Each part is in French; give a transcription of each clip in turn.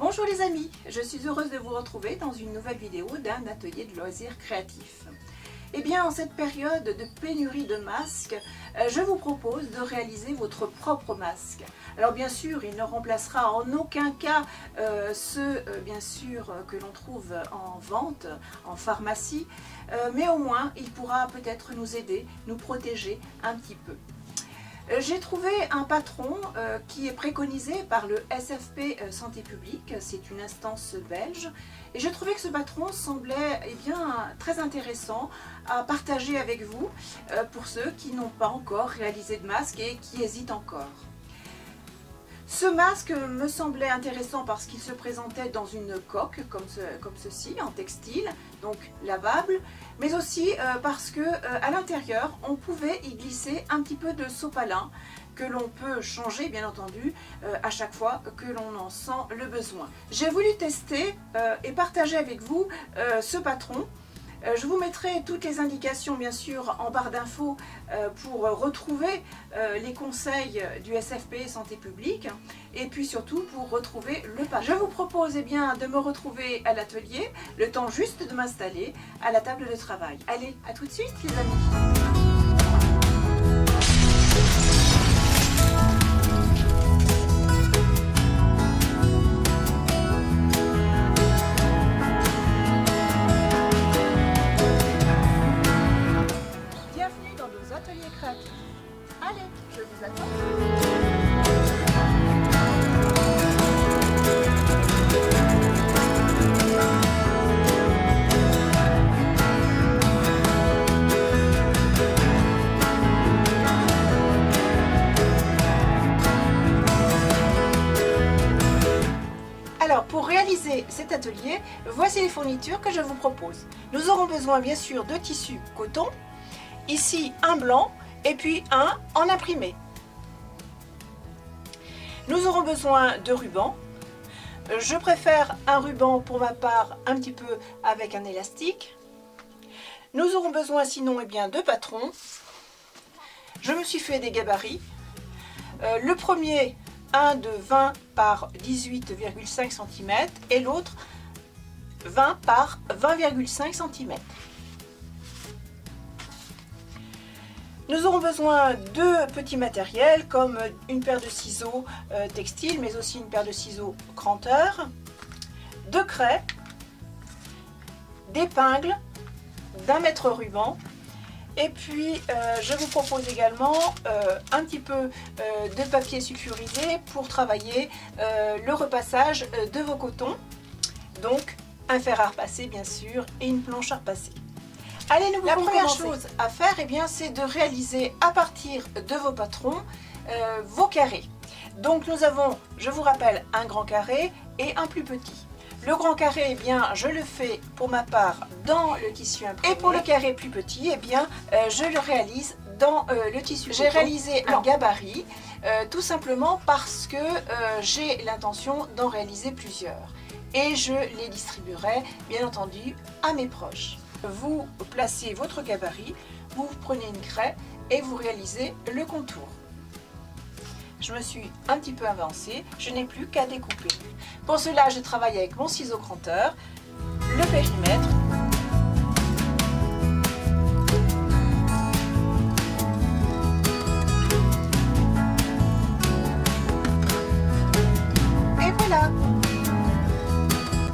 Bonjour les amis, je suis heureuse de vous retrouver dans une nouvelle vidéo d'un atelier de loisirs créatifs. Eh bien, en cette période de pénurie de masques, je vous propose de réaliser votre propre masque. Alors bien sûr, il ne remplacera en aucun cas ceux bien sûr que l'on trouve en vente, en pharmacie, mais au moins il pourra peut-être nous aider, nous protéger un petit peu. J'ai trouvé un patron qui est préconisé par le SFP Santé Publique, c'est une instance belge, et j'ai trouvé que ce patron semblait très intéressant à partager avec vous pour ceux qui n'ont pas encore réalisé de masque et qui hésitent encore. Ce masque me semblait intéressant parce qu'il se présentait dans une coque comme ceci, en textile, donc lavable, mais aussi parce que à l'intérieur on pouvait y glisser un petit peu de sopalin que l'on peut changer bien entendu à chaque fois que l'on en sent le besoin. J'ai voulu tester et partager avec vous ce patron. Je vous mettrai toutes les indications bien sûr en barre d'infos pour retrouver les conseils du SFP Santé Publique et puis surtout pour retrouver le patron. Je vous propose de me retrouver à l'atelier, le temps juste de m'installer à la table de travail. Allez, à tout de suite les amis. Atelier créatif. Allez, je vous attends. Alors, pour réaliser cet atelier, voici les fournitures que je vous propose. Nous aurons besoin bien sûr de tissu coton. Ici un blanc et puis un en imprimé. Nous aurons besoin de ruban. Je préfère un ruban pour ma part un petit peu avec un élastique. Nous aurons besoin sinon de patrons. Je me suis fait des gabarits. Le premier, un de 20 par 18,5 cm et l'autre 20 par 20,5 cm. Nous aurons besoin de petits matériels comme une paire de ciseaux textiles, mais aussi une paire de ciseaux cranteurs, de craies, d'épingles, d'un mètre ruban. Et puis je vous propose également un petit peu de papier sulfurisé pour travailler le repassage de vos cotons. Donc un fer à repasser bien sûr et une planche à repasser. Allez, la première chose à faire, c'est de réaliser à partir de vos patrons vos carrés. Donc nous avons, je vous rappelle, un grand carré et un plus petit. Le grand carré, je le fais pour ma part dans le tissu imprimé. Et pour le carré plus petit, je le réalise dans le tissu. J'ai réalisé un gabarit tout simplement parce que j'ai l'intention d'en réaliser plusieurs. Et je les distribuerai bien entendu à mes proches. Vous placez votre gabarit, vous prenez une craie et vous réalisez le contour. Je me suis un petit peu avancée, je n'ai plus qu'à découper. Pour cela, je travaille avec mon ciseau cranteur, le périmètre. Et voilà.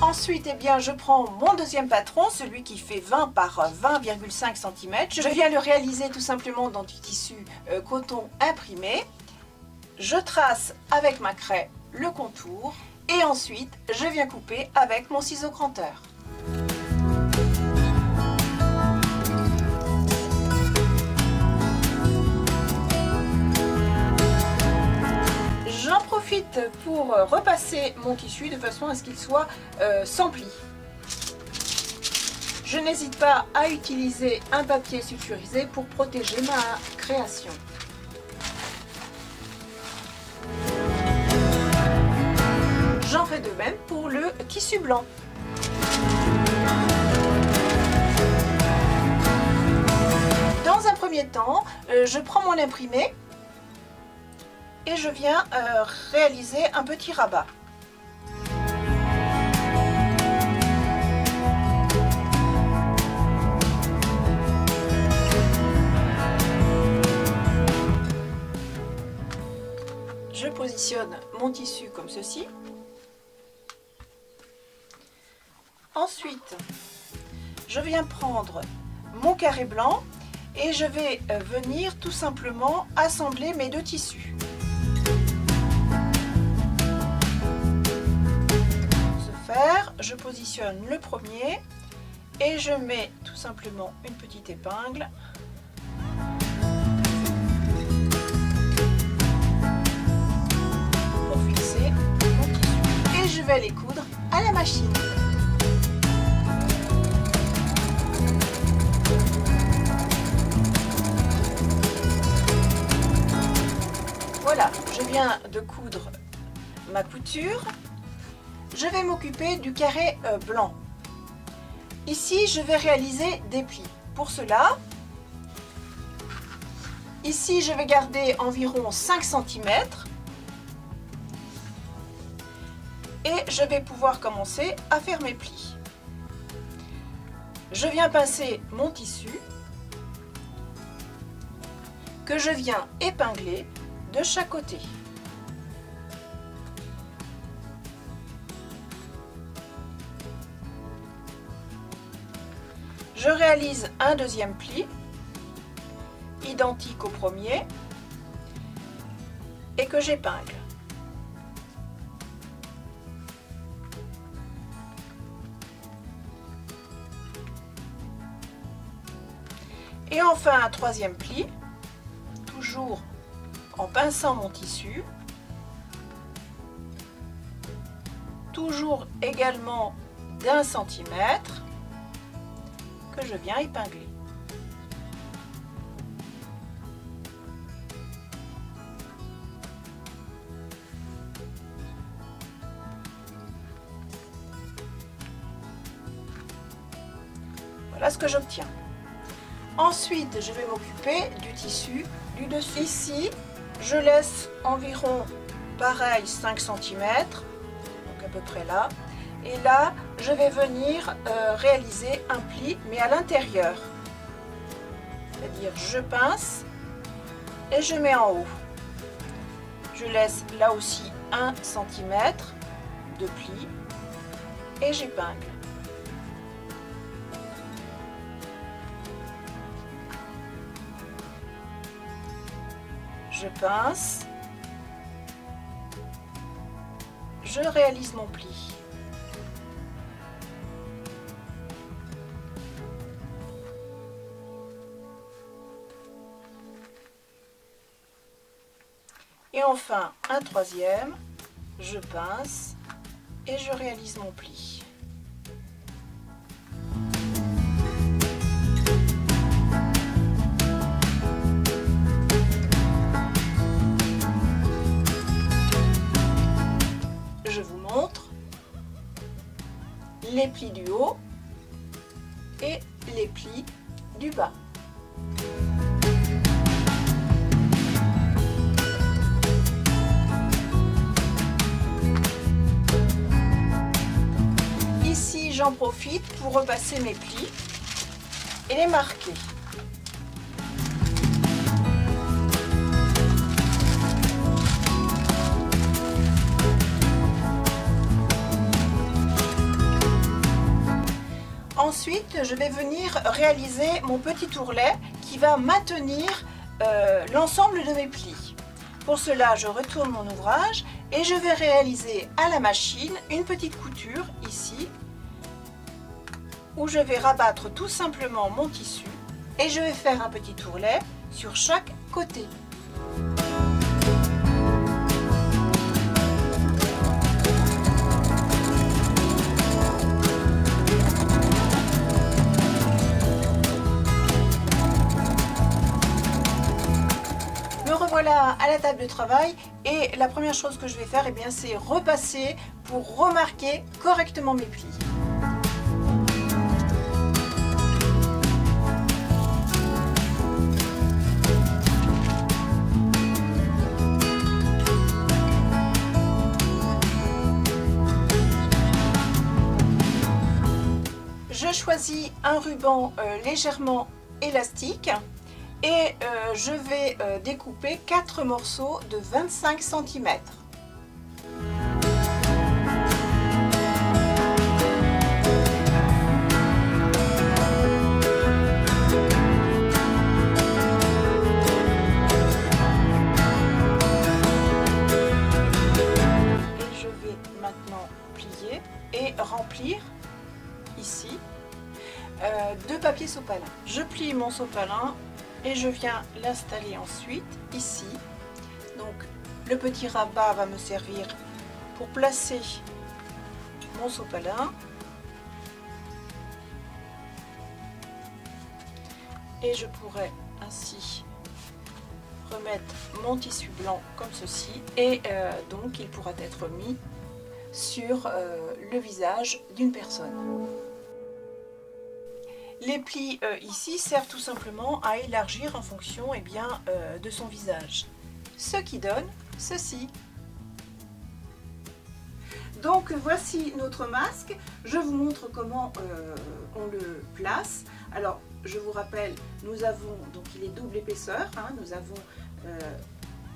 Ensuite, je prends mon deuxième patron, celui qui fait 20 par 20,5 cm. Je viens le réaliser tout simplement dans du tissu coton imprimé. Je trace avec ma craie le contour et ensuite je viens couper avec mon ciseau cranteur. J'en profite pour repasser mon tissu de façon à ce qu'il soit sans pli. Je n'hésite pas à utiliser un papier sulfurisé pour protéger ma création. J'en fais de même pour le tissu blanc. Dans un premier temps, je prends mon imprimé et je viens réaliser un petit rabat. Je positionne mon tissu comme ceci. Ensuite, je viens prendre mon carré blanc et je vais venir tout simplement assembler mes deux tissus. Pour ce faire, je positionne le premier et je mets tout simplement une petite épingle. Pour fixer mon tissu. Et je vais les coudre à la machine. Voilà, je viens de coudre ma couture. Je vais m'occuper du carré blanc. Ici, je vais réaliser des plis. Pour cela, ici, je vais garder environ 5 cm. Et je vais pouvoir commencer à faire mes plis. Je viens pincer mon tissu que je viens épingler de chaque côté. Je réalise un deuxième pli, identique au premier, et que j'épingle. Et enfin un troisième pli, toujours en pinçant mon tissu, toujours également d'1 centimètre que je viens épingler. Voilà ce que j'obtiens. Ensuite, je vais m'occuper du tissu du dessus. Ici, je laisse environ pareil 5 cm, donc à peu près là. Et là, je vais venir réaliser un pli, mais à l'intérieur. C'est-à-dire, je pince et je mets en haut. Je laisse là aussi 1 cm de pli et j'épingle. Je pince, je réalise mon pli. Et enfin, un troisième, je pince et je réalise mon pli. Je vous montre les plis du haut et les plis du bas. Ici, j'en profite pour repasser mes plis et les marquer. Ensuite, je vais venir réaliser mon petit ourlet qui va maintenir l'ensemble de mes plis. Pour cela, je retourne mon ouvrage et je vais réaliser à la machine une petite couture ici où je vais rabattre tout simplement mon tissu et je vais faire un petit ourlet sur chaque côté. voilà à la table de travail et la première chose que je vais faire, c'est repasser pour remarquer correctement mes plis. Je choisis un ruban légèrement élastique et je vais découper 4 morceaux de 25 cm. Et je vais maintenant plier et remplir ici de papier sopalin. Je plie mon sopalin et je viens l'installer ensuite ici. Donc le petit rabat va me servir pour placer mon sopalin et je pourrais ainsi remettre mon tissu blanc comme ceci et donc il pourra être mis sur le visage d'une personne. Les plis ici servent tout simplement à élargir en fonction de son visage, ce qui donne ceci. Donc voici notre masque, je vous montre comment on le place. Alors je vous rappelle, nous avons, donc il est double épaisseur, hein, nous avons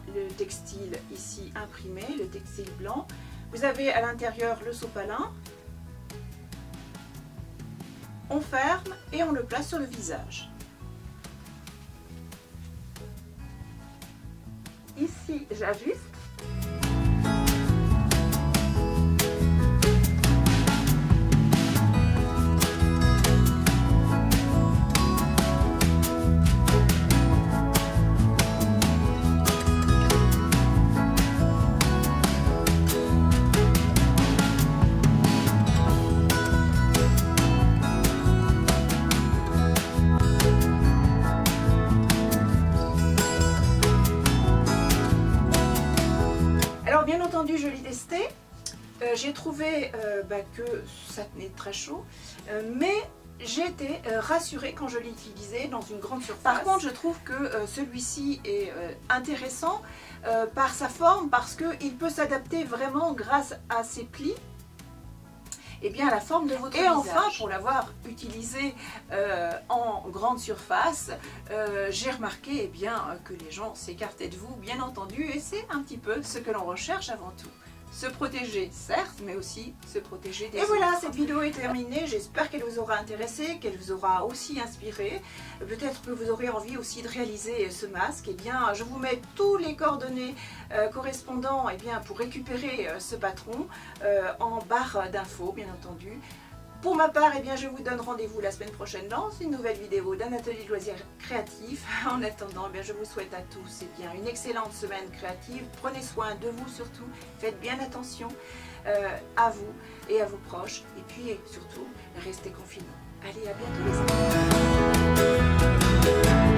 le textile ici imprimé, le textile blanc. Vous avez à l'intérieur le sopalin. On ferme et on le place sur le visage. Ici, j'ajuste. Bien entendu, je l'ai testé, j'ai trouvé que ça tenait très chaud, mais j'ai été rassurée quand je l'ai utilisé dans une grande surface. Par contre, je trouve que celui-ci est intéressant par sa forme, parce qu'il peut s'adapter vraiment grâce à ses plis à la forme de votre visage. Et enfin, pour l'avoir utilisé en grande surface, j'ai remarqué que les gens s'écartaient de vous, bien entendu, et c'est un petit peu ce que l'on recherche avant tout. Se protéger, certes, mais aussi se protéger des autres. Et voilà, cette vidéo est terminée. J'espère qu'elle vous aura intéressé, qu'elle vous aura aussi inspiré. Peut-être que vous aurez envie aussi de réaliser ce masque. Je vous mets tous les coordonnées correspondant pour récupérer ce patron en barre d'infos, bien entendu. Pour ma part, je vous donne rendez-vous la semaine prochaine dans une nouvelle vidéo d'un atelier de loisirs créatifs. En attendant, je vous souhaite à tous une excellente semaine créative. Prenez soin de vous surtout, faites bien attention à vous et à vos proches. Et puis surtout, restez confinés. Allez, à bientôt les amis.